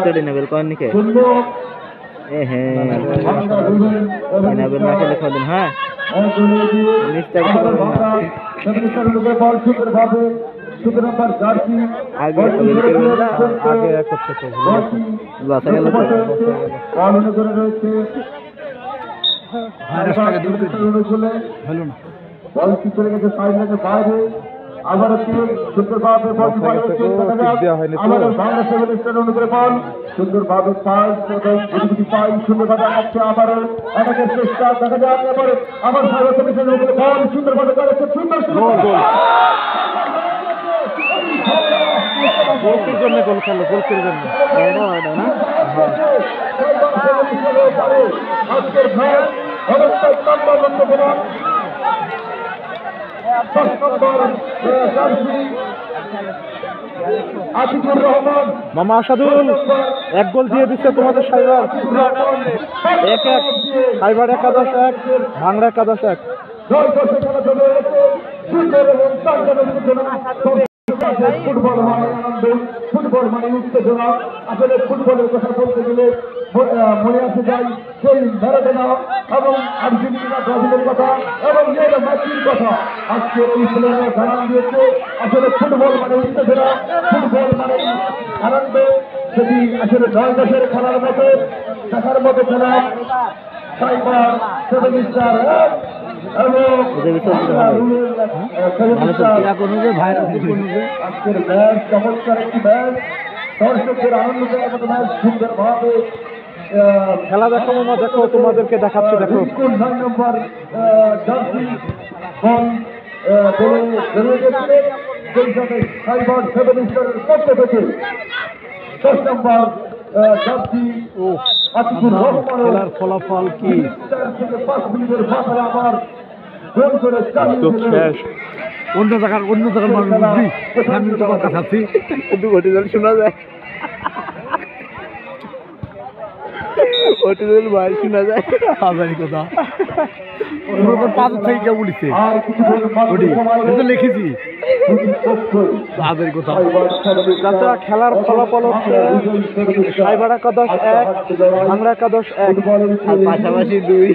study নেবেল কোন নিকে এ হ্যাঁ নেবেল না খেলে কোন হ্যাঁ মিস্টার আগে আগে করতে তো বাসা গেল ভাইরাসটাকে দূর করে হলো না বল কি চলে গেছে সাইড লাইনের বাইরে আবার সুন্দরভাবে বল আবার বাংলাদেশ সেভেন অনুকূলে বল সুন্দরভাবে পাস পাই সুন্দরভাবে আসছে আবার অনেকের চেষ্টা দেখা যায় আবার ভারত অনুকূলে বল সুন্দরভাবে করেছে সুন্দর গোলকির জন্য গোল খেললো গোলকির জন্য না আজকের ম্যাচ অবস্থায় নম্বর আতিকুর রহমান মামা আসাদুল এক গোল দিয়ে দিচ্ছে তোমাদের সাইবার 1-1 সাইবার 11-1 ভাঙড়া 11-1 ফুটবল মানে আনন্দ ফুটবল মানে উত্তেজনা আসলে ফুটবলের কথা বলতে গেলে মনে আসে যায় সেই ম্যারাডোনা এবং আর্জেন্টিনা ব্রাজিলের কথা এবং মেসির কথা আজকে এই প্লেয়াররা জানান দিয়েছে আসলে ফুটবল মানে উত্তেজনা ফুটবল মানে আনন্দ সেটি আসলে 9 দেশের খেলার মতো দেখার মতো খেলা সাইবার সেভেন স্টার আজকের ম্যাচ চমৎকার একটি ম্যাচ দর্শকদের আনন্দদায়ক ম্যাচ সুন্দরভাবে খেলা দেখো মামা দেখো তোমাদেরকে দেখাচ্ছি দেখো 9 নম্বর জার্সি বল বেরিয়ে গেছে সেই সাথে সাইবার সেভেন স্টারের পক্ষ থেকে 10 নম্বর জার্সি আতিকুর রহমান খেলার ফলাফল কি 5 মিনিটের মাথায় আবার গোল করে শেষ অন্য জায়গার মানুষ বুঝবি আমি তোমার কাছে আছি দু ঘটি জল শোনা যায় ওটি জল বাইরে শোনা যায় আজারি কথা পাথর থেকে কেউ বলিছে ওটি লিখেছি আজারি কথা চাচা খেলার ফলাফল হচ্ছে সাইবার 11-1 ভাঙড়া 11-1 আর পাশাপাশি 2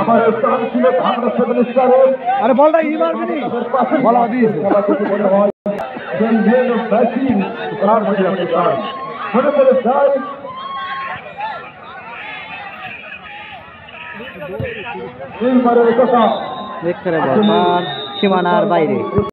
আবার স্থান ছিল ভাঙড়া সেভেন স্টারের আরে বলটা ই মারবি বলা দিয়েছে এইবারের কথা সীমানার বাইরে